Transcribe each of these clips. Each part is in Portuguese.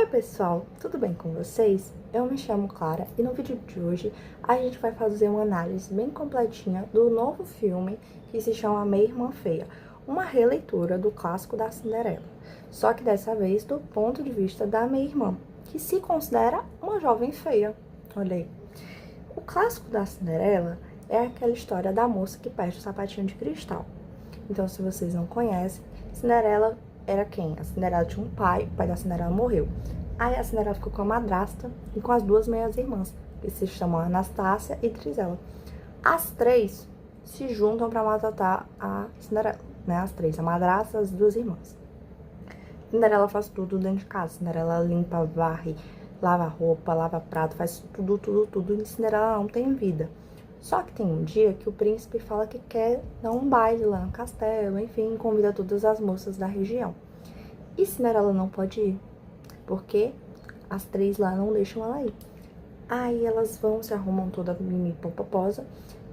Oi pessoal, tudo bem com vocês? Eu me chamo Clara e no vídeo de hoje a gente vai fazer uma análise bem completinha do novo filme que se chama Minha Irmã Feia, uma releitura do clássico da Cinderela, só que dessa vez do ponto de vista da minha irmã, que se considera uma jovem feia. Olha aí. O clássico da Cinderela é aquela história da moça que perde o sapatinho de cristal. Então, se vocês não conhecem, Cinderela era quem? A Cinderela tinha um pai, o pai da Cinderela morreu. Aí a Cinderela ficou com a madrasta e com as duas meias-irmãs, que se chamam Anastácia e Trizela. As três se juntam para maltratar a Cinderela, né? As três, a madrasta e as duas irmãs. Cinderela faz tudo dentro de casa. Cinderela limpa, varre, lava roupa, lava prato, faz tudo. E Cinderela não tem vida. Só que tem um dia que o príncipe fala que quer dar um baile lá no castelo, enfim, convida todas as moças da região. E Cinderela não pode ir, porque as três lá não deixam ela ir. Aí elas vão, se arrumam toda mimipoposa,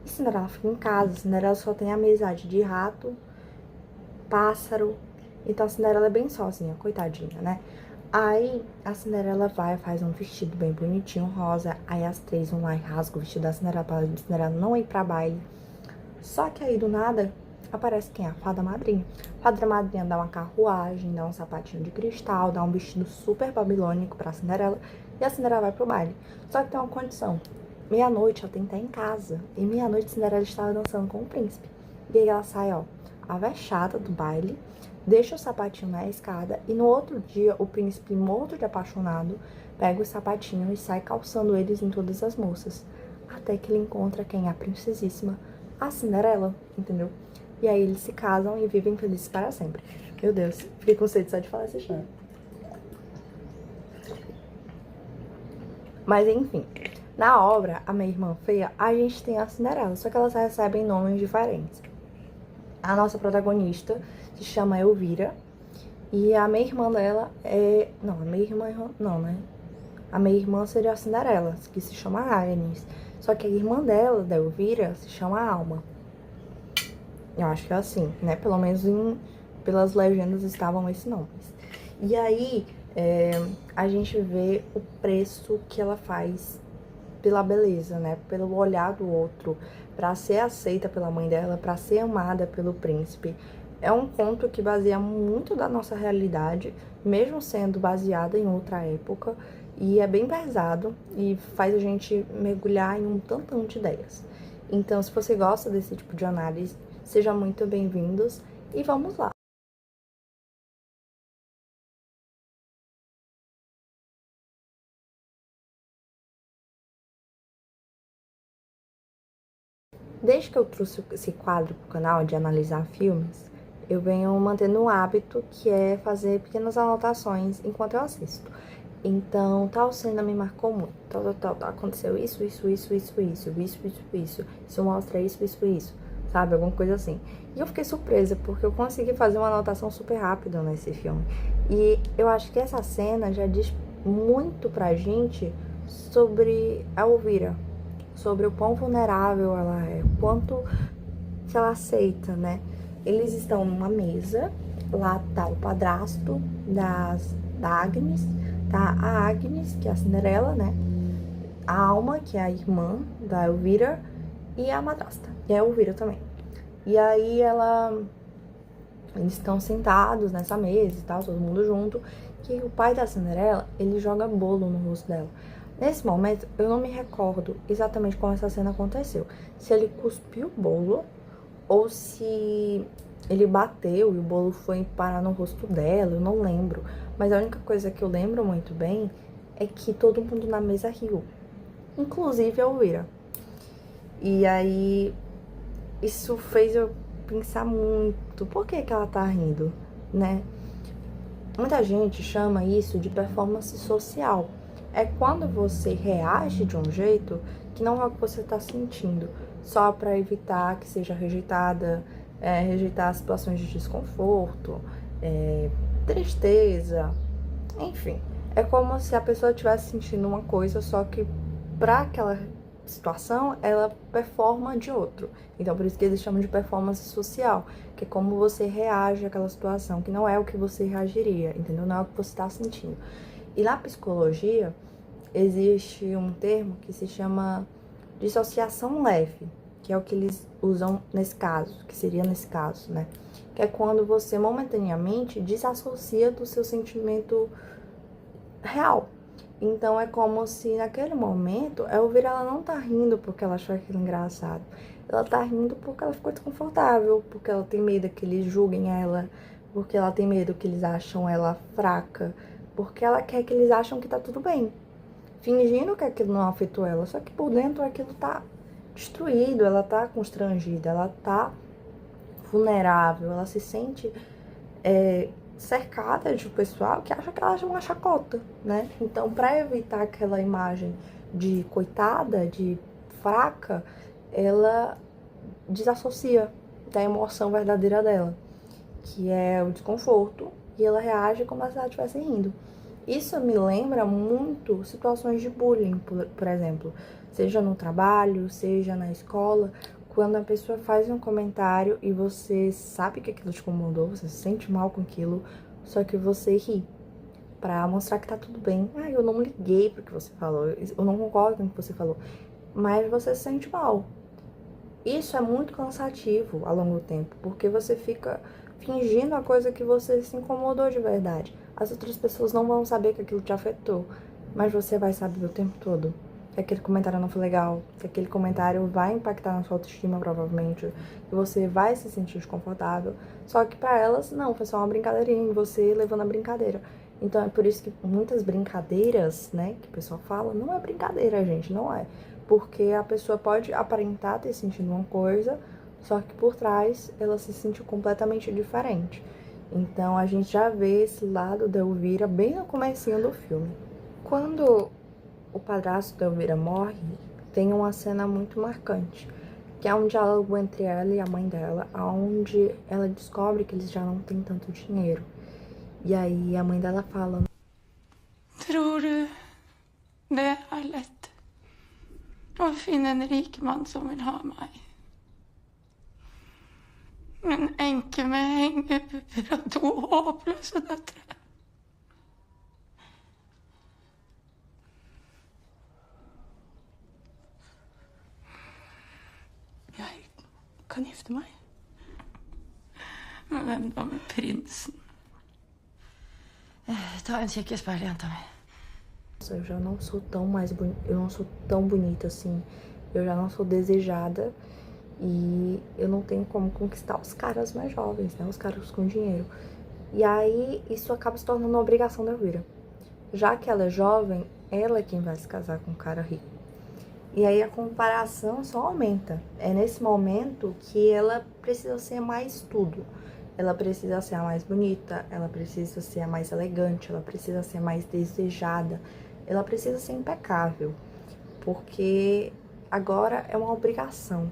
e Cinderela fica em casa. Cinderela só tem amizade de rato, pássaro, então a Cinderela é bem sozinha, coitadinha, né? Aí a Cinderela vai, faz um vestido bem bonitinho, rosa. Aí as três vão lá e rasgam o vestido da Cinderela pra Cinderela não ir pra baile. Só que aí do nada aparece quem? A fada madrinha. A fada madrinha dá uma carruagem, dá um sapatinho de cristal, dá um vestido super babilônico pra Cinderela. E a Cinderela vai pro baile. Só que tem uma condição. Meia-noite ela tem que estar em casa. E meia-noite Cinderela estava dançando com o príncipe. E aí ela sai, ó, avexada do baile, deixa o sapatinho na escada e no outro dia o príncipe, morto de apaixonado, pega o sapatinho e sai calçando eles em todas as moças. Até que ele encontra quem? A princesíssima, a Cinderela, entendeu? E aí eles se casam e vivem felizes para sempre. Meu Deus, fiquei com sede só de falar essa história. Mas enfim, na obra, A Minha Irmã Feia, a gente tem a Cinderela, só que elas recebem nomes diferentes. A nossa protagonista se chama Elvira. E a minha irmã dela é... Não, a minha irmã... Não, né? A minha irmã seria a Cinderela, que se chama Agnes. Só que a irmã dela, da Elvira, se chama Alma. Eu acho que é assim, né? Pelo menos pelas legendas estavam esses nomes. E aí, a gente vê o preço que ela faz pela beleza, né? Pelo olhar do outro, para ser aceita pela mãe dela, para ser amada pelo príncipe. É um conto que baseia muito da nossa realidade, mesmo sendo baseada em outra época, e é bem pesado e faz a gente mergulhar em um tantão de ideias. Então, se você gosta desse tipo de análise, sejam muito bem-vindos e vamos lá! Desde que eu trouxe esse quadro pro canal de analisar filmes, eu venho mantendo um hábito que é fazer pequenas anotações enquanto eu assisto. Então, tal cena me marcou muito, tal, aconteceu isso mostra isso, sabe? Alguma coisa assim. E eu fiquei surpresa, porque eu consegui fazer uma anotação super rápida nesse filme. E eu acho que essa cena já diz muito pra gente sobre a Elvira, sobre o quão vulnerável ela é, o quanto que ela aceita, né? Eles estão numa mesa, lá tá o padrasto da Agnes, tá a Agnes, que é a Cinderela, né? A Alma, que é a irmã da Elvira, e a madrasta, que é a Elvira também. E aí eles estão sentados nessa mesa e tal, todo mundo junto, que o pai da Cinderela, ele joga bolo no rosto dela. Nesse momento, eu não me recordo exatamente como essa cena aconteceu. Se ele cuspiu o bolo ou se ele bateu e o bolo foi parar no rosto dela, eu não lembro. Mas a única coisa que eu lembro muito bem é que todo mundo na mesa riu, inclusive a Elvira. E aí, isso fez eu pensar muito, por que ela tá rindo, né? Muita gente chama isso de performance social. É quando você reage de um jeito que não é o que você tá sentindo, só para evitar que seja rejeitada, rejeitar situações de desconforto, tristeza, enfim. É como se a pessoa estivesse sentindo uma coisa, só que para aquela situação, ela performa de outro. Então, por isso que eles chamam de performance social, que é como você reage àquela situação, que não é o que você reagiria, entendeu? Não é o que você tá sentindo. E na psicologia existe um termo que se chama dissociação leve, que é o que eles usam nesse caso, que seria nesse caso, né? Que é quando você momentaneamente desassocia do seu sentimento real. Então é como se naquele momento a Elvira ela não tá rindo porque ela achou aquilo engraçado. Ela tá rindo porque ela ficou desconfortável, porque ela tem medo que eles julguem ela, porque ela tem medo que eles acham ela fraca, porque ela quer que eles acham que tá tudo bem. Fingindo que aquilo não afetou ela, só que por dentro aquilo tá destruído, ela tá constrangida, ela tá vulnerável, ela se sente cercada de pessoal que acha que ela é uma chacota, né? Então, para evitar aquela imagem de coitada, de fraca, ela desassocia da emoção verdadeira dela, que é o desconforto, e ela reage como se ela estivesse rindo. Isso me lembra muito situações de bullying, por exemplo, seja no trabalho, seja na escola, quando a pessoa faz um comentário e você sabe que aquilo te incomodou, você se sente mal com aquilo, só que você ri pra mostrar que tá tudo bem. Ah, eu não liguei pro que você falou, eu não concordo com o que você falou, mas você se sente mal. Isso é muito cansativo a longo tempo, porque você fica fingindo a coisa que você se incomodou de verdade. As outras pessoas não vão saber que aquilo te afetou, mas você vai saber o tempo todo que aquele comentário não foi legal, que aquele comentário vai impactar na sua autoestima provavelmente, que você vai se sentir desconfortável. Só que pra elas, não, foi só uma brincadeirinha, você levando a brincadeira. Então é por isso que muitas brincadeiras, né, que o pessoal fala, não é brincadeira, gente, não é. Porque a pessoa pode aparentar ter sentido uma coisa, só que por trás ela se sentiu completamente diferente. Então a gente já vê esse lado da Elvira bem no comecinho do filme. Quando o padrasto da Elvira morre, tem uma cena muito marcante, que é um diálogo entre ela e a mãe dela, onde ela descobre que eles já não têm tanto dinheiro. E aí a mãe dela fala: Tror du det är lätt att finna en rik man som vill ha mig? En änke med hänghuvudet och 2 hopplösa döttrar. Jag kan gifta mig. Men vem då med prinsen? Ta en kikk i speilet, jenta mi. eu já não sou tão eu não sou tão bonita assim, eu já não sou desejada e eu não tenho como conquistar os caras mais jovens, né, os caras com dinheiro. E aí isso acaba se tornando uma obrigação da Elvira. Já que ela é jovem, ela é quem vai se casar com um cara rico. E aí a comparação só aumenta. É nesse momento que ela precisa ser mais tudo. Ela precisa ser a mais bonita, ela precisa ser a mais elegante, ela precisa ser a mais desejada, ela precisa ser impecável, porque agora é uma obrigação.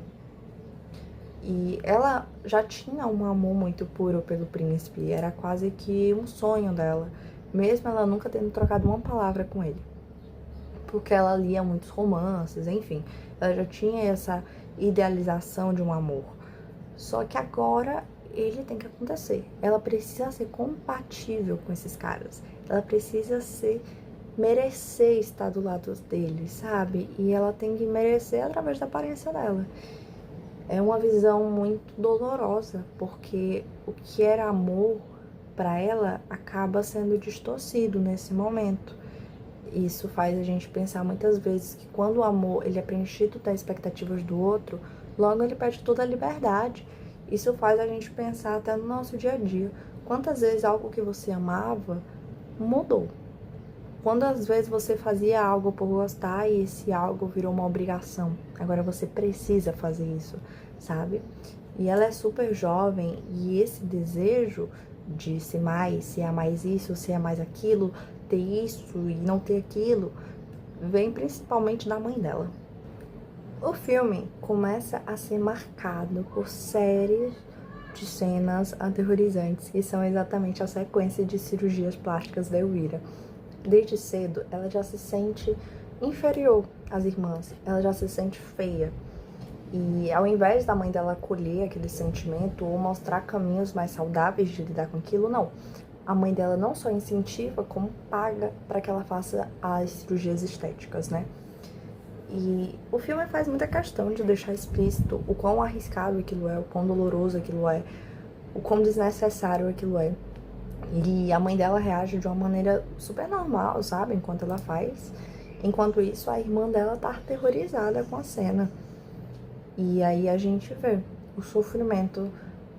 E ela já tinha um amor muito puro pelo príncipe, era quase que um sonho dela, mesmo ela nunca tendo trocado uma palavra com ele. Porque ela lia muitos romances, enfim, ela já tinha essa idealização de um amor. Só que agora ele tem que acontecer. Ela precisa ser compatível com esses caras. Ela precisa merecer estar do lado deles, sabe? E ela tem que merecer através da aparência dela. É uma visão muito dolorosa, porque o que era amor para ela acaba sendo distorcido nesse momento. Isso faz a gente pensar muitas vezes que quando o amor ele é preenchido das expectativas do outro, logo ele perde toda a liberdade. Isso faz a gente pensar até no nosso dia a dia. Quantas vezes algo que você amava mudou? Quantas vezes você fazia algo por gostar e esse algo virou uma obrigação? Agora você precisa fazer isso, sabe? E ela é super jovem e esse desejo de ser mais, ser a mais isso, ser a mais aquilo, ter isso e não ter aquilo, vem principalmente da mãe dela. O filme começa a ser marcado por séries de cenas aterrorizantes, que são exatamente a sequência de cirurgias plásticas da Elvira. Desde cedo, ela já se sente inferior às irmãs, ela já se sente feia. E ao invés da mãe dela acolher aquele sentimento ou mostrar caminhos mais saudáveis de lidar com aquilo, não. a mãe dela não só incentiva, como paga para que ela faça as cirurgias estéticas, né? E o filme faz muita questão de deixar explícito o quão arriscado aquilo é, o quão doloroso aquilo é, o quão desnecessário aquilo é. E a mãe dela reage de uma maneira super normal, sabe? Enquanto ela faz. Enquanto isso, a irmã dela tá aterrorizada com a cena. E aí a gente vê o sofrimento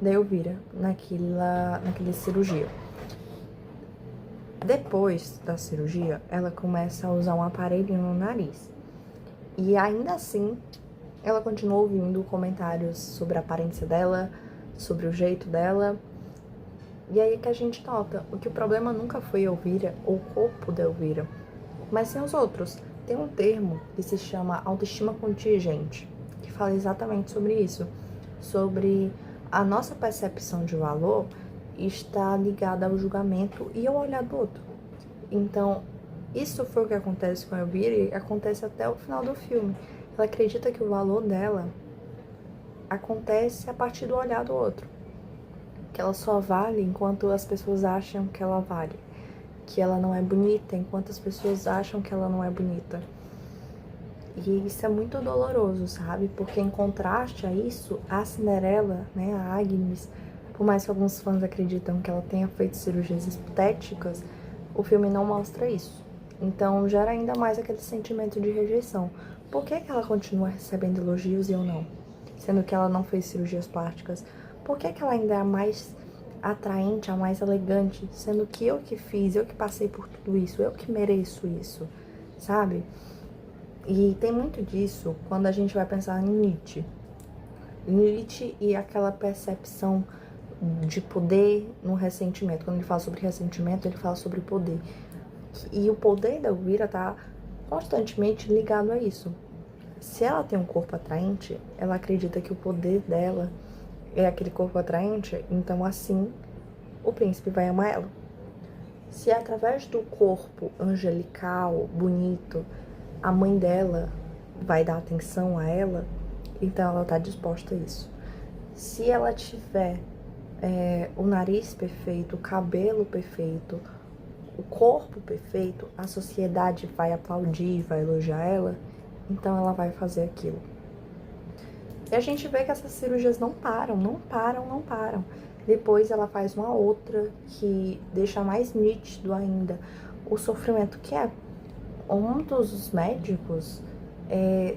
da Elvira naquela cirurgia. Depois da cirurgia, ela começa a usar um aparelho no nariz. E ainda assim, ela continua ouvindo comentários sobre a aparência dela, sobre o jeito dela. E aí que a gente nota, o que o problema nunca foi Elvira ou o corpo da Elvira, mas sim os outros. Tem um termo que se chama autoestima contingente, que fala exatamente sobre isso, sobre a nossa percepção de valor está ligada ao julgamento e ao olhar do outro. Então, isso foi o que acontece com a Elvira e acontece até o final do filme. Ela acredita que o valor dela acontece a partir do olhar do outro. Que ela só vale enquanto as pessoas acham que ela vale. Que ela não é bonita enquanto as pessoas acham que ela não é bonita. E isso é muito doloroso, sabe? Porque em contraste a isso, a Cinderela, né, a Agnes, por mais que alguns fãs acreditam que ela tenha feito cirurgias estéticas, o filme não mostra isso. Então gera ainda mais aquele sentimento de rejeição. Por que ela continua recebendo elogios e eu não? Sendo que ela não fez cirurgias plásticas. Por que ela ainda é a mais atraente, a mais elegante? Sendo que eu que fiz, eu que passei por tudo isso, eu que mereço isso, sabe? E tem muito disso quando a gente vai pensar em Nietzsche. Nietzsche e aquela percepção de poder no ressentimento. Quando ele fala sobre ressentimento, ele fala sobre poder. E o poder da Elvira tá constantemente ligado a isso. Se ela tem um corpo atraente, ela acredita que o poder dela é aquele corpo atraente, então assim o príncipe vai amar ela. Se através do corpo angelical, bonito, a mãe dela vai dar atenção a ela, então ela tá disposta a isso. Se ela tiver o nariz perfeito, o cabelo perfeito, o corpo perfeito, a sociedade vai aplaudir, vai elogiar ela, então ela vai fazer aquilo. E a gente vê que essas cirurgias não param, não param, não param. Depois ela faz uma outra que deixa mais nítido ainda o sofrimento que é. Um dos médicos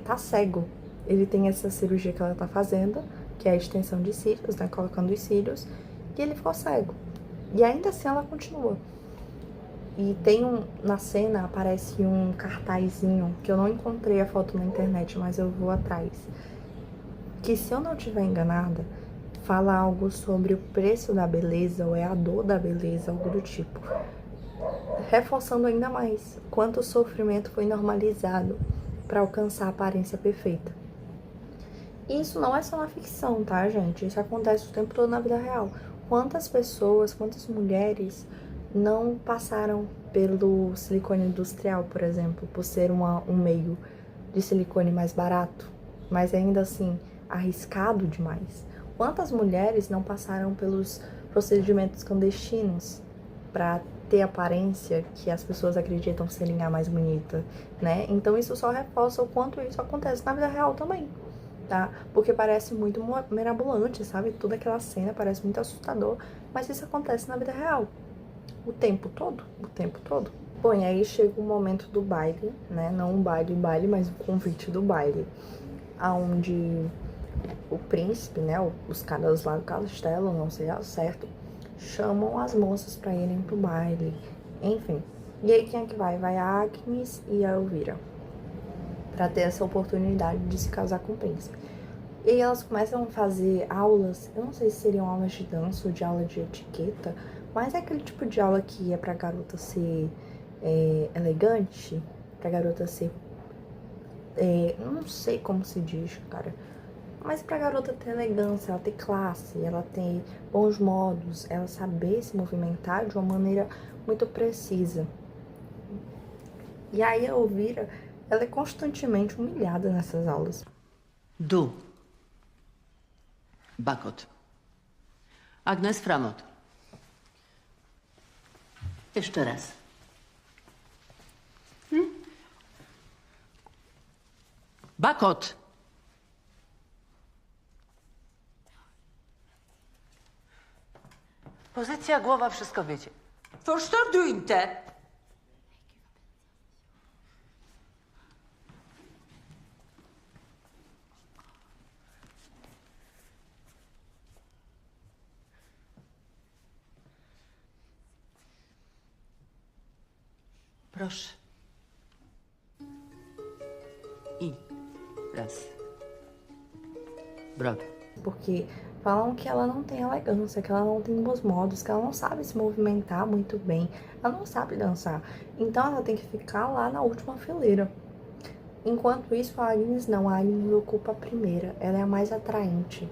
tá cego. Ele tem essa cirurgia que ela tá fazendo, que é a extensão de cílios, né, colocando os cílios, e ele ficou cego. E ainda assim ela continua. E na cena aparece um cartazinho, que eu não encontrei a foto na internet, mas eu vou atrás. Que, se eu não estiver enganada, fala algo sobre o preço da beleza, ou é a dor da beleza, algo do tipo. Reforçando ainda mais quanto o sofrimento foi normalizado para alcançar a aparência perfeita. E isso não é só na ficção, tá, gente? Isso acontece o tempo todo na vida real. Quantas pessoas, quantas mulheres não passaram pelo silicone industrial, por exemplo, por ser um meio de silicone mais barato, mas ainda assim arriscado demais? Quantas mulheres não passaram pelos procedimentos clandestinos para ter a aparência que as pessoas acreditam serem a mais bonita, né? Então isso só reforça o quanto isso acontece na vida real também, tá? Porque parece muito mirabolante, sabe? Toda aquela cena parece muito assustador, mas isso acontece na vida real. O tempo todo, o tempo todo. Bom, e aí chega o momento do baile, né? Não um baile, mas o convite do baile, aonde o príncipe, né? Os caras lá do castelo, não sei ao certo, chamam as moças pra irem pro baile, enfim. E aí quem é que vai? Vai a Agnes e a Elvira, pra ter essa oportunidade de se casar com o príncipe. E aí elas começam a fazer aulas, eu não sei se seriam aulas de dança ou de aula de etiqueta, mas é aquele tipo de aula que é pra garota ser elegante, pra garota ser... não sei como se diz, cara. Mas pra garota ter elegância, ela ter classe, ela ter bons modos, ela saber se movimentar de uma maneira muito precisa. E aí a Elvira, ela é constantemente humilhada nessas aulas. Du. Bakot. Agnes Framot. Jeszcze raz. Bakot! Pozycja, głowa, wszystko wiecie. Förstår du inte? Proszę. I raz. Bravo. Porque falam que ela não tem elegância, que ela não tem bons modos, que ela não sabe se movimentar muito bem, ela não sabe dançar. Então ela tem que ficar lá na última fileira. Enquanto isso, a Agnes não, a Agnes ocupa a primeira, ela é a mais atraente,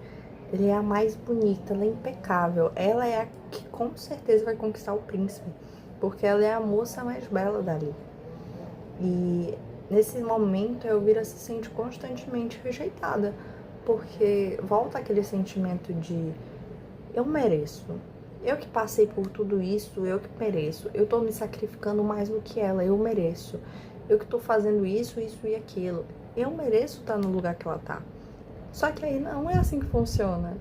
ela é a mais bonita, ela é impecável, ela é a que com certeza vai conquistar o príncipe, porque ela é a moça mais bela dali. E nesse momento, a Elvira se sente constantemente rejeitada, porque volta aquele sentimento de eu mereço, eu que passei por tudo isso, eu que mereço, eu tô me sacrificando mais do que ela, eu mereço, eu que tô fazendo isso, isso e aquilo, eu mereço estar no lugar que ela tá. Só que aí não é assim que funciona,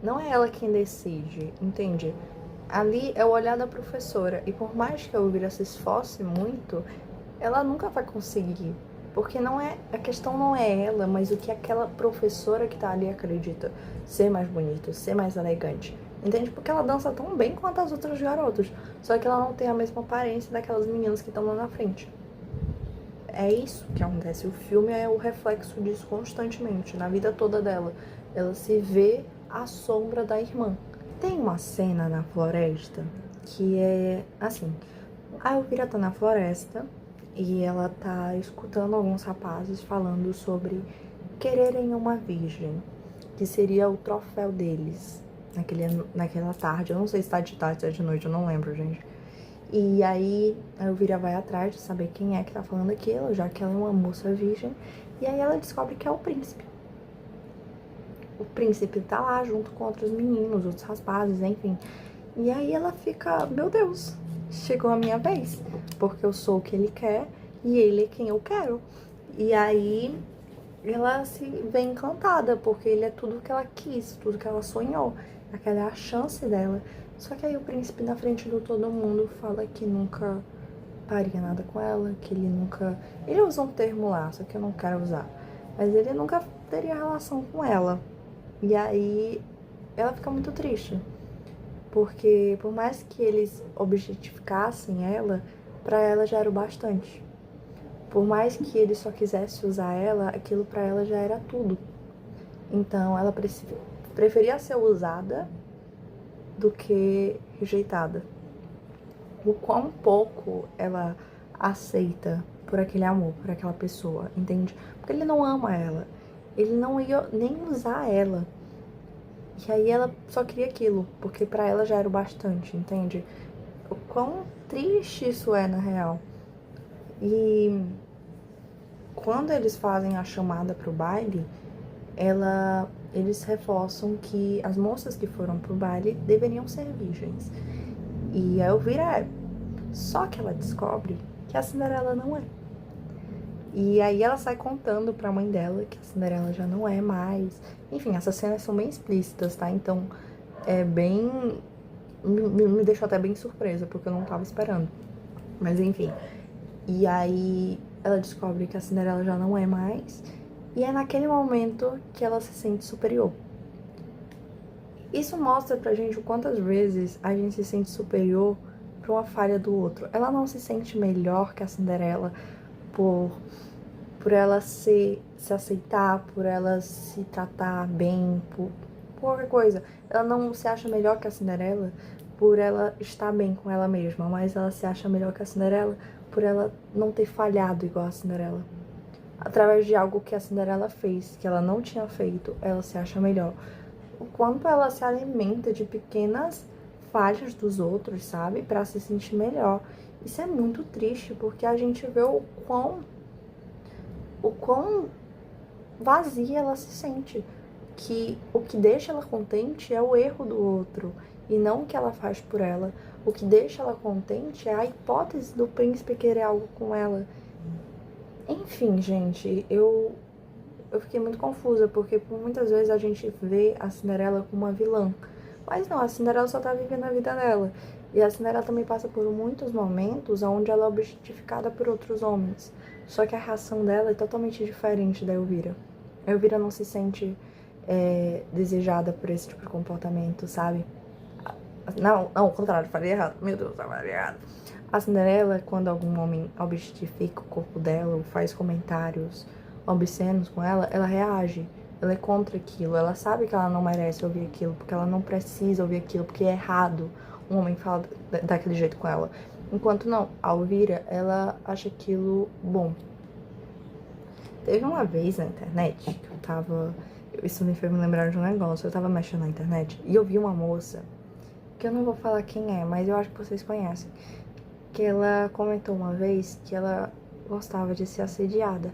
não é ela quem decide, entende? Ali é o olhar da professora, e por mais que a Elvira se esforce muito, ela nunca vai conseguir. Porque não é, a questão não é ela, mas o que aquela professora que tá ali acredita ser mais bonito, ser mais elegante. Entende? Porque ela dança tão bem quanto as outras garotas. Só que ela não tem a mesma aparência daquelas meninas que estão lá na frente. É isso que acontece. O filme é o reflexo disso constantemente, na vida toda dela. Ela se vê à sombra da irmã. Tem uma cena na floresta que é assim. A Elvira tá na floresta e ela tá escutando alguns rapazes falando sobre quererem uma virgem, que seria o troféu deles naquela tarde. Eu não sei se tá de tarde, se é de noite, eu não lembro, gente. E aí a Elvira vai atrás de saber quem é que tá falando aquilo, já que ela é uma moça virgem. E aí ela descobre que é o príncipe. O príncipe tá lá junto com outros meninos, outros rapazes, enfim. E aí ela fica, meu Deus, chegou a minha vez, porque eu sou o que ele quer e ele é quem eu quero. E aí ela se vê encantada, porque ele é tudo que ela quis, tudo que ela sonhou. Aquela é a chance dela. Só que aí o príncipe na frente de todo mundo fala que nunca faria nada com ela, que ele nunca... Ele usa um termo lá, só que eu não quero usar. Mas ele nunca teria relação com ela. E aí ela fica muito triste. Porque por mais que eles objetificassem ela, pra ela já era o bastante. Por mais que ele só quisesse usar ela, aquilo pra ela já era tudo. Então ela preferia ser usada do que rejeitada. O quão pouco ela aceita por aquele amor, por aquela pessoa, entende? Porque ele não ama ela. Ele não ia nem usar ela. E aí ela só queria aquilo, porque pra ela já era o bastante, entende? O quão triste isso é, na real. E quando eles fazem a chamada pro baile, eles reforçam que as moças que foram pro baile deveriam ser virgens. E a Elvira é. Só que ela descobre que a Cinderela não é. E aí ela sai contando pra mãe dela que a Cinderela já não é mais. Enfim, essas cenas são bem explícitas, tá? Então, é bem... Me deixou até bem surpresa, porque eu não tava esperando. Mas, enfim. E aí ela descobre que a Cinderela já não é mais. E é naquele momento que ela se sente superior. Isso mostra pra gente o quantas vezes a gente se sente superior pra uma falha do outro. Ela não se sente melhor que a Cinderela por ela se aceitar, por ela se tratar bem, por qualquer coisa. Ela não se acha melhor que a Cinderela por ela estar bem com ela mesma, mas ela se acha melhor que a Cinderela por ela não ter falhado igual a Cinderela. Através de algo que a Cinderela fez, que ela não tinha feito, ela se acha melhor. O quanto ela se alimenta de pequenas falhas dos outros, sabe? Pra se sentir melhor. Isso é muito triste, porque a gente vê o quão vazia ela se sente. que o que deixa ela contente é o erro do outro e não o que ela faz por ela. O que deixa ela contente é a hipótese do príncipe querer algo com ela. Enfim, gente, eu fiquei muito confusa, porque por muitas vezes a gente vê a Cinderela como uma vilã. Mas não, a Cinderela só tá vivendo a vida dela. E a Cinderela também passa por muitos momentos onde ela é objetificada por outros homens. Só que a reação dela é totalmente diferente da Elvira. A Elvira não se sente desejada por esse tipo de comportamento, sabe? Não, ao contrário, falei errado. Meu Deus, eu falei errado. A Cinderela, quando algum homem objetifica o corpo dela ou faz comentários obscenos com ela, ela reage. Ela é contra aquilo. Ela sabe que ela não merece ouvir aquilo, porque ela não precisa ouvir aquilo, porque é errado um homem falar daquele jeito com ela. Enquanto não, a Elvira, ela acha aquilo bom. Teve uma vez na internet que eu tava... Isso me fez me lembrar de um negócio. Eu tava mexendo na internet e eu vi uma moça, que eu não vou falar quem é, mas eu acho que vocês conhecem, que ela comentou uma vez que ela gostava de ser assediada.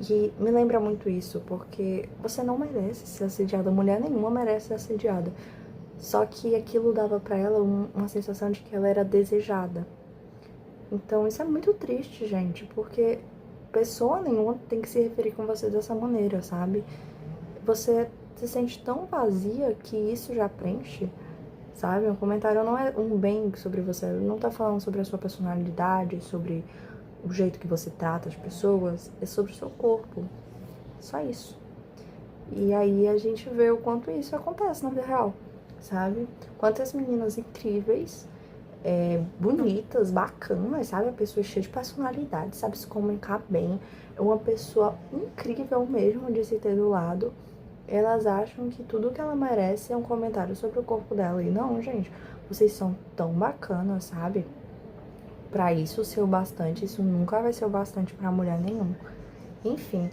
E me lembra muito isso, porque você não merece ser assediada, mulher nenhuma merece ser assediada. Só que aquilo dava pra ela uma sensação de que ela era desejada. Então isso é muito triste, gente, porque pessoa nenhuma tem que se referir com você dessa maneira, sabe? Você se sente tão vazia que isso já preenche, sabe? Um comentário não é um bem sobre você, não tá falando sobre a sua personalidade, sobre o jeito que você trata as pessoas, é sobre o seu corpo. Só isso. E aí a gente vê o quanto isso acontece na vida real, sabe? Quantas meninas incríveis, bonitas, bacanas, sabe? A pessoa cheia de personalidade, sabe se comunicar bem, é uma pessoa incrível mesmo de se ter do lado. Elas acham que tudo que ela merece é um comentário sobre o corpo dela. E não, gente, vocês são tão bacanas, sabe? Pra isso ser o bastante, isso nunca vai ser o bastante pra mulher nenhuma. Enfim,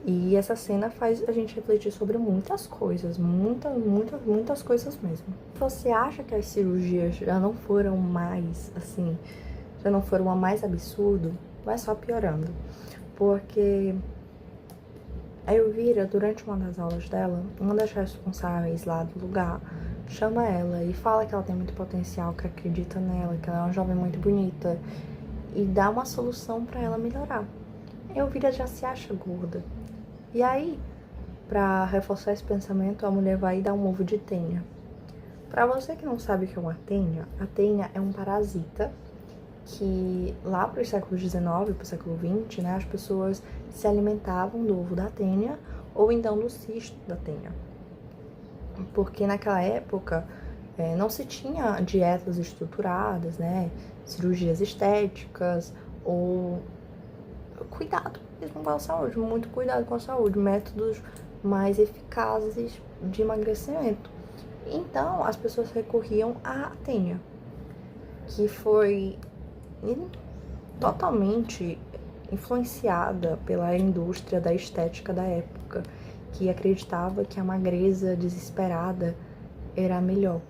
e essa cena faz a gente refletir sobre muitas coisas, muitas coisas mesmo. Você acha que as cirurgias já não foram mais, assim, já não foram a mais absurdo? Vai só piorando. Porque a Elvira, durante uma das aulas dela, uma das responsáveis lá do lugar chama ela e fala que ela tem muito potencial, que acredita nela, que ela é uma jovem muito bonita e dá uma solução pra ela melhorar. A Elvira já se acha gorda. E aí, pra reforçar esse pensamento, a mulher vai dar um ovo de tênia. Pra você que não sabe o que é uma tênia, a tênia é um parasita que lá pro século XIX, pro século XX, né, as pessoas se alimentavam do ovo da tênia ou então do cisto da tênia. Porque naquela época não se tinha dietas estruturadas, né, cirurgias estéticas ou cuidado mesmo com a saúde, muito cuidado com a saúde, métodos mais eficazes de emagrecimento. Então as pessoas recorriam à tênia, que foi totalmente influenciada pela indústria da estética da época, que acreditava que a magreza desesperada era a melhor.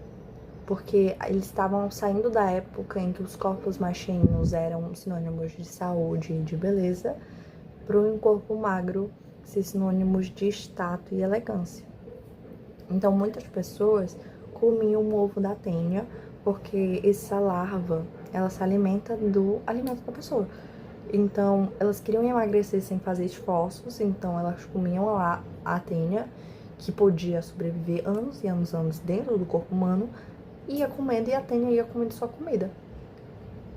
Porque eles estavam saindo da época em que os corpos mais cheinhos eram sinônimos de saúde e de beleza, para um corpo magro ser sinônimos de status e elegância. Então muitas pessoas comiam o ovo da tênia, porque essa larva, ela se alimenta do alimento da pessoa. Então, elas queriam emagrecer sem fazer esforços, então elas comiam a tênia, que podia sobreviver anos e anos dentro do corpo humano, ia comendo e a tênia ia comendo sua comida.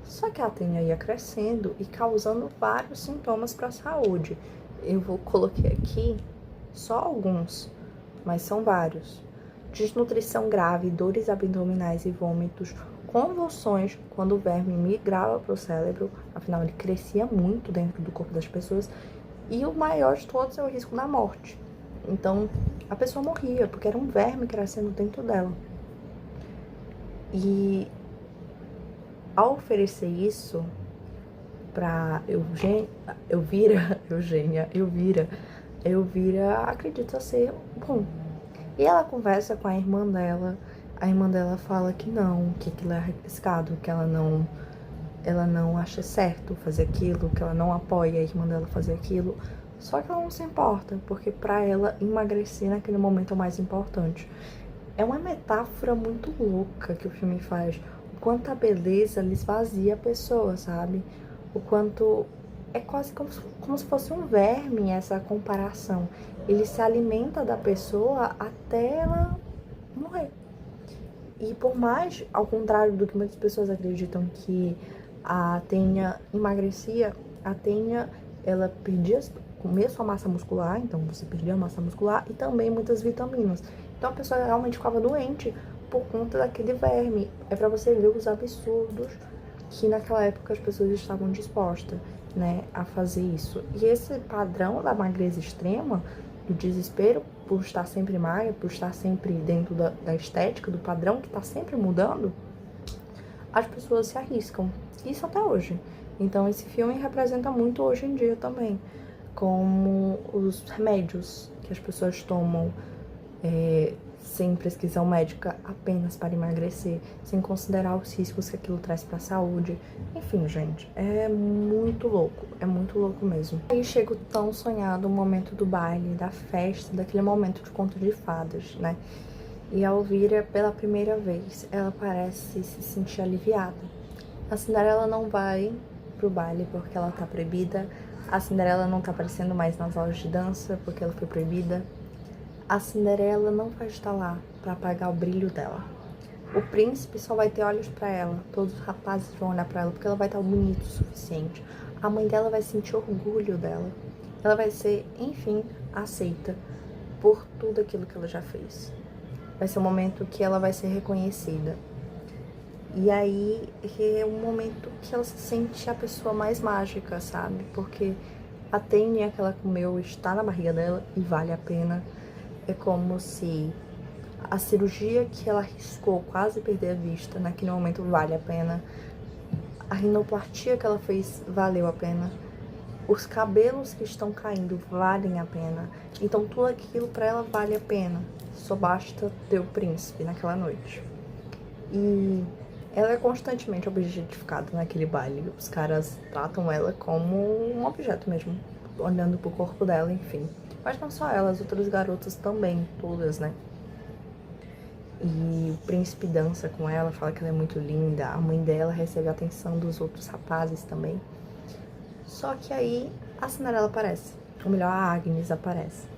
Só que a tênia ia crescendo e causando vários sintomas para a saúde. Eu coloquei aqui só alguns, mas são vários. Desnutrição grave, dores abdominais e vômitos, convulsões quando o verme migrava para o cérebro, afinal ele crescia muito dentro do corpo das pessoas, e o maior de todos é o risco da morte. Então a pessoa morria porque era um verme crescendo dentro dela. E ao oferecer isso para Elvira acredita ser bom. E ela conversa com a irmã dela fala que não, que aquilo é arriscado, que ela não acha certo fazer aquilo, que ela não apoia a irmã dela fazer aquilo. Só que ela não se importa, porque pra ela emagrecer naquele momento é o mais importante. É uma metáfora muito louca que o filme faz. O quanto a beleza lhe esvazia a pessoa, sabe? O quanto é quase como se fosse um verme essa comparação. Ele se alimenta da pessoa até ela morrer. E por mais, ao contrário do que muitas pessoas acreditam que a Tênia emagrecia, a Tênia, ela perdia, comia sua massa muscular, então você perdia a massa muscular e também muitas vitaminas. Então a pessoa realmente ficava doente por conta daquele verme. É pra você ver os absurdos que naquela época as pessoas estavam dispostas, né, a fazer isso. E esse padrão da magreza extrema, do desespero por estar sempre magra, por estar sempre dentro da estética, do padrão que está sempre mudando, as pessoas se arriscam. Isso até hoje. Então esse filme representa muito hoje em dia também, como os remédios que as pessoas tomam sem prescrição médica apenas para emagrecer, sem considerar os riscos que aquilo traz para a saúde. Enfim, gente, é muito louco mesmo. Aí chega o tão sonhado momento do baile, da festa, daquele momento de conto de fadas, né? E a Elvira, pela primeira vez, ela parece se sentir aliviada. A Cinderela não vai pro baile porque ela tá proibida. A Cinderela não tá aparecendo mais nas aulas de dança porque ela foi proibida. A Cinderela não vai estar lá para apagar o brilho dela. O príncipe só vai ter olhos para ela. Todos os rapazes vão olhar para ela porque ela vai estar bonita o suficiente. A mãe dela vai sentir orgulho dela. Ela vai ser, enfim, aceita por tudo aquilo que ela já fez. Vai ser um momento que ela vai ser reconhecida. E aí é um momento que ela se sente a pessoa mais mágica, sabe? Porque a tênia que ela comeu está na barriga dela e vale a pena. É como se a cirurgia que ela arriscou quase perder a vista, naquele momento vale a pena. A rinoplastia que ela fez valeu a pena. Os cabelos que estão caindo valem a pena. Então tudo aquilo pra ela vale a pena. Só basta ter o príncipe naquela noite. E ela é constantemente objetificada naquele baile. Os caras tratam ela como um objeto mesmo, olhando pro corpo dela, enfim. Mas não só ela, as outras garotas também, todas, né? E o príncipe dança com ela, fala que ela é muito linda. A mãe dela recebe a atenção dos outros rapazes também. Só que aí a Cinderela aparece. Ou melhor, a Agnes aparece.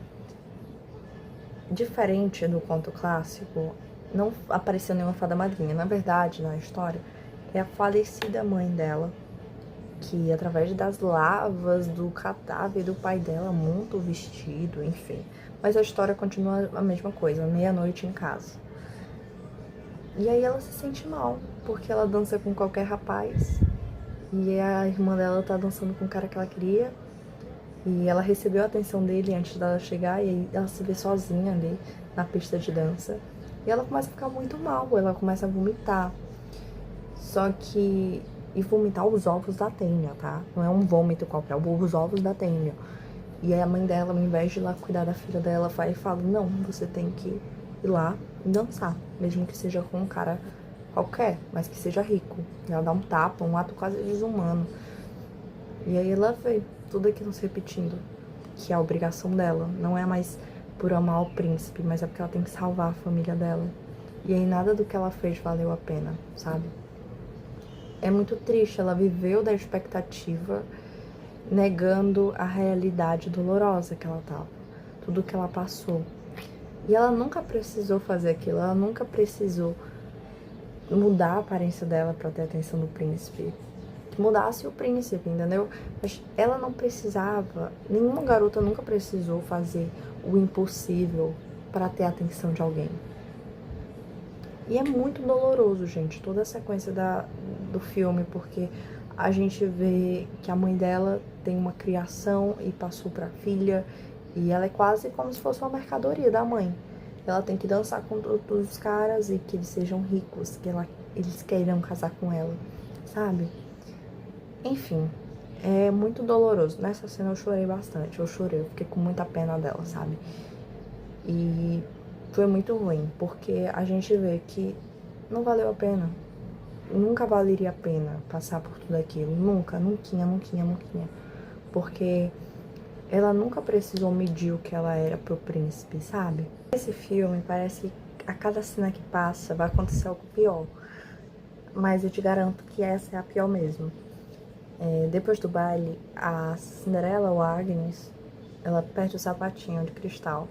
Diferente do conto clássico, não apareceu nenhuma fada madrinha. Na verdade, na história, é a falecida mãe dela que, através das lavas do cadáver do pai dela, monta o vestido, enfim. Mas a história continua a mesma coisa, meia-noite em casa. E aí ela se sente mal, porque ela dança com qualquer rapaz. E a irmã dela tá dançando com o cara que ela queria. E ela recebeu a atenção dele antes dela chegar, e aí ela se vê sozinha ali na pista de dança. E ela começa a ficar muito mal, ela começa a vomitar. Só que... E vomitar os ovos da Tênia, tá? Não é um vômito qualquer, os ovos da Tênia. E aí a mãe dela, ao invés de ir lá cuidar da filha dela, vai e fala, não, você tem que ir lá e dançar. Mesmo que seja com um cara qualquer, mas que seja rico. E ela dá um tapa, um ato quase desumano. E aí ela vê tudo aquilo se repetindo, que é a obrigação dela. Não é mais por amar o príncipe, mas é porque ela tem que salvar a família dela. E aí nada do que ela fez valeu a pena, sabe? É muito triste, ela viveu da expectativa, negando a realidade dolorosa que ela tava, tudo que ela passou. E ela nunca precisou fazer aquilo, ela nunca precisou mudar a aparência dela pra ter a atenção do príncipe. Que mudasse o príncipe, entendeu? Mas ela não precisava, nenhuma garota nunca precisou fazer o impossível pra ter a atenção de alguém. E é muito doloroso, gente, toda a sequência do filme, porque a gente vê que a mãe dela tem uma criação e passou pra filha, e ela é quase como se fosse uma mercadoria da mãe. Ela tem que dançar com todos os caras e que eles sejam ricos, que eles queiram casar com ela, sabe? Enfim, é muito doloroso. Nessa cena eu chorei bastante, eu fiquei com muita pena dela, sabe? E... foi muito ruim, porque a gente vê que não valeu a pena. Nunca valeria a pena passar por tudo aquilo. Nunca. Porque ela nunca precisou medir o que ela era pro príncipe, sabe? Esse filme parece que a cada cena que passa vai acontecer algo pior. Mas eu te garanto que essa é a pior mesmo. Depois do baile, a Cinderela ou a Agnes, ela perde o sapatinho de cristal.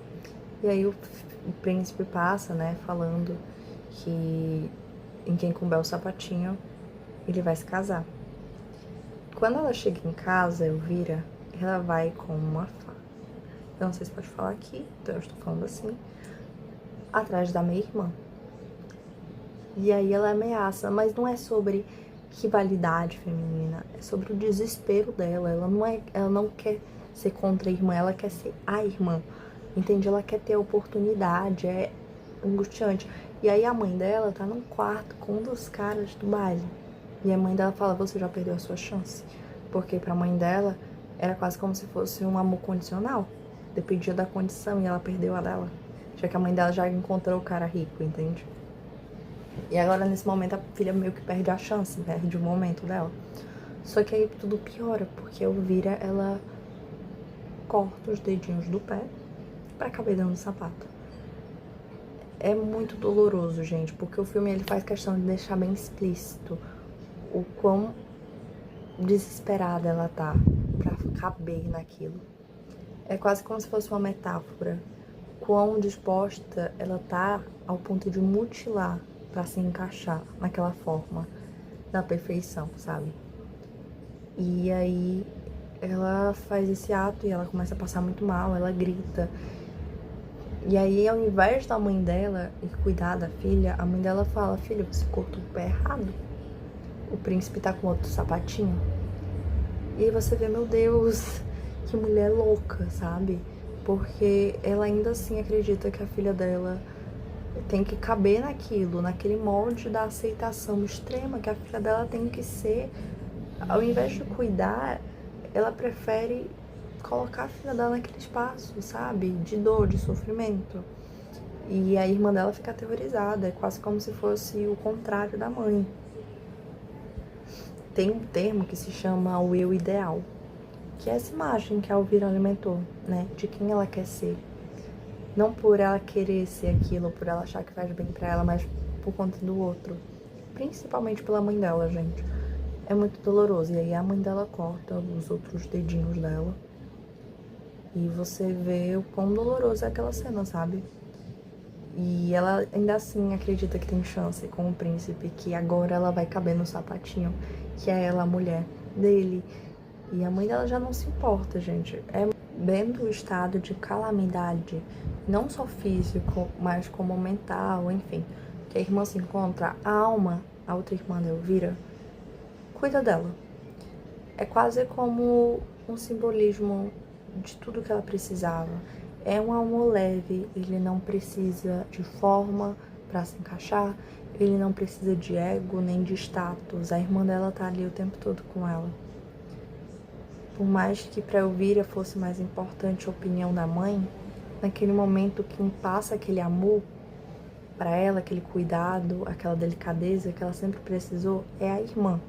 E aí o príncipe passa, né, falando que em quem couber o sapatinho, ele vai se casar. Quando ela chega em casa, Elvira, ela vai com uma faca. Eu não sei se pode falar aqui, então eu estou falando assim. Atrás da minha irmã. E aí ela ameaça, mas não é sobre rivalidade feminina, é sobre o desespero dela. Ela não quer ser contra a irmã, ela quer ser a irmã. Entende? Ela quer ter a oportunidade, é angustiante. E aí a mãe dela tá num quarto com um dos caras do baile. E a mãe dela fala, você já perdeu a sua chance. Porque pra mãe dela era quase como se fosse um amor condicional. Dependia da condição e ela perdeu a dela. Já que a mãe dela já encontrou o cara rico, entende? E agora, nesse momento, a filha meio que perde a chance, perde o momento dela. Só que aí tudo piora, porque a Elvira, ela corta os dedinhos do pé pra caber dentro do sapato. É muito doloroso, gente, porque o filme ele faz questão de deixar bem explícito o quão desesperada ela tá pra caber naquilo. É quase como se fosse uma metáfora. Quão disposta ela tá ao ponto de mutilar pra se encaixar naquela forma da perfeição, sabe? E aí ela faz esse ato e ela começa a passar muito mal, ela grita. E aí, ao invés da mãe dela ir cuidar da filha, a mãe dela fala, filha, você cortou o pé errado. O príncipe tá com outro sapatinho. E aí você vê, meu Deus, que mulher louca, sabe? Porque ela ainda assim acredita que a filha dela tem que caber naquilo, naquele molde da aceitação extrema que a filha dela tem que ser. Ao invés de cuidar, ela prefere colocar a filha dela naquele espaço, sabe? De dor, de sofrimento. E a irmã dela fica aterrorizada, é quase como se fosse o contrário da mãe. Tem um termo que se chama o eu ideal, que é essa imagem que a Elvira alimentou, né? De quem ela quer ser. Não por ela querer ser aquilo, por ela achar que faz bem pra ela, mas por conta do outro. Principalmente pela mãe dela, gente. É muito doloroso. E aí a mãe dela corta os outros dedinhos dela. E você vê o quão doloroso é aquela cena, sabe? E ela ainda assim acredita que tem chance com o príncipe, que agora ela vai caber no sapatinho, que é ela a mulher dele. E a mãe dela já não se importa, gente. É vendo o estado de calamidade, não só físico, mas como mental, enfim. Que a irmã se encontra, a Alma, a outra irmã da Elvira, cuida dela. É quase como um simbolismo de tudo que ela precisava. É um amor leve, ele não precisa de forma pra se encaixar, ele não precisa de ego nem de status. A irmã dela tá ali o tempo todo com ela. Por mais que pra Elvira fosse mais importante a opinião da mãe, naquele momento quem passa aquele amor pra ela, aquele cuidado, aquela delicadeza que ela sempre precisou, é a irmã.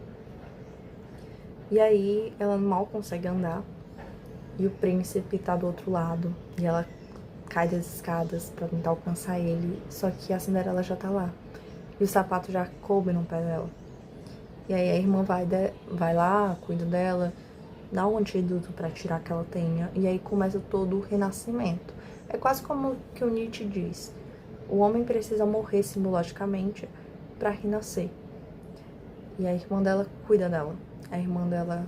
E aí ela mal consegue andar. E o príncipe tá do outro lado. E ela cai das escadas pra tentar alcançar ele. Só que a Cinderela já tá lá. E o sapato já coube no pé dela. E aí a irmã vai lá, cuida dela, dá um antídoto pra tirar que ela tenha. E aí começa todo o renascimento. É quase como que o Nietzsche diz. O homem precisa morrer simbologicamente pra renascer. E a irmã dela cuida dela. A irmã dela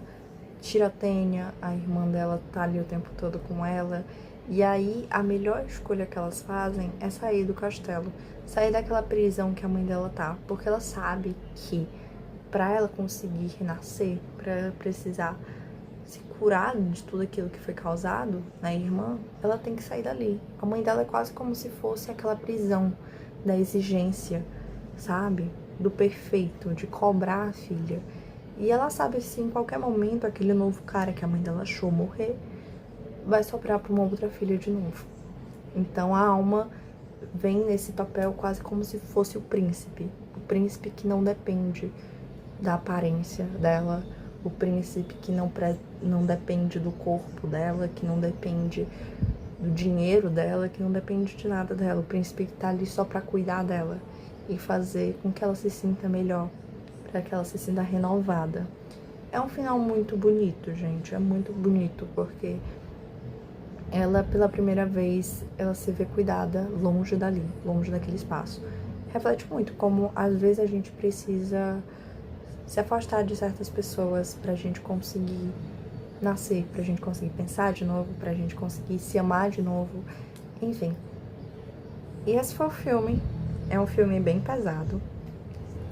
tira a tenha, a irmã dela tá ali o tempo todo com ela. E aí, a melhor escolha que elas fazem é sair do castelo. Sair daquela prisão que a mãe dela tá. Porque ela sabe que pra ela conseguir renascer, pra ela precisar se curar de tudo aquilo que foi causado na irmã, ela tem que sair dali. A mãe dela é quase como se fosse aquela prisão da exigência, sabe? Do perfeito, de cobrar a filha. E ela sabe se em qualquer momento aquele novo cara que a mãe dela achou morrer vai soprar para uma outra filha de novo. Então a Alma vem nesse papel quase como se fosse o príncipe que não depende da aparência dela o príncipe que não depende do corpo dela, que não depende do dinheiro dela, que não depende de nada dela. O príncipe que tá ali só pra cuidar dela e fazer com que ela se sinta melhor, para que ela se sinta renovada. É um final muito bonito, gente, é muito bonito, porque ela, pela primeira vez, ela se vê cuidada longe dali, longe daquele espaço. Reflete muito como, às vezes, a gente precisa se afastar de certas pessoas pra gente conseguir nascer, pra gente conseguir pensar de novo, pra gente conseguir se amar de novo, enfim. E esse foi o filme. É um filme bem pesado,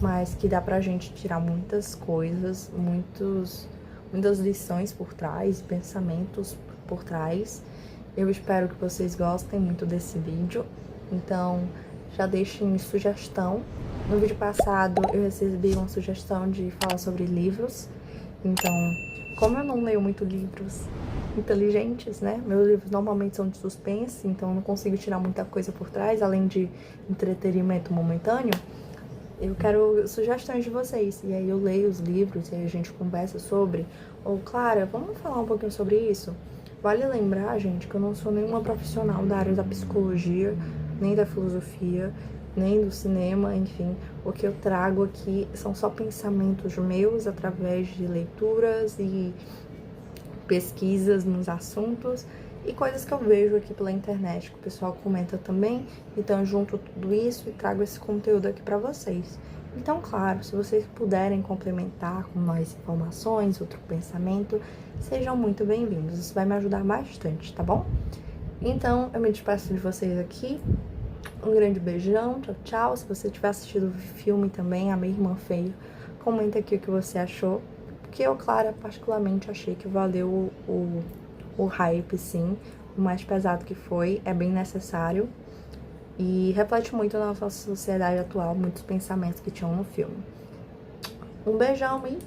mas que dá pra gente tirar muitas coisas, muitas lições por trás, pensamentos por trás. Eu espero que vocês gostem muito desse vídeo, então já deixem sugestão. No vídeo passado eu recebi uma sugestão de falar sobre livros, então, como eu não leio muito livros inteligentes, né? Meus livros normalmente são de suspense, então eu não consigo tirar muita coisa por trás, além de entretenimento momentâneo. Eu quero sugestões de vocês, e aí eu leio os livros e aí a gente conversa sobre. Ou, Clara, vamos falar um pouquinho sobre isso? Vale lembrar, gente, que eu não sou nenhuma profissional da área da psicologia, nem da filosofia, nem do cinema, enfim. O que eu trago aqui são só pensamentos meus através de leituras e pesquisas nos assuntos e coisas que eu vejo aqui pela internet, que o pessoal comenta também. Então eu junto tudo isso e trago esse conteúdo aqui pra vocês. Então, claro, se vocês puderem complementar com mais informações, outro pensamento, sejam muito bem-vindos. Isso vai me ajudar bastante, tá bom? Então, eu me despeço de vocês aqui. Um grande beijão, tchau, tchau. Se você tiver assistido o filme também, A Minha Irmã Feia, comenta aqui o que você achou. Porque eu, Clara, particularmente achei que valeu o hype, sim. O mais pesado que foi, é bem necessário. E reflete muito na nossa sociedade atual, muitos pensamentos que tinham no filme. Um beijão e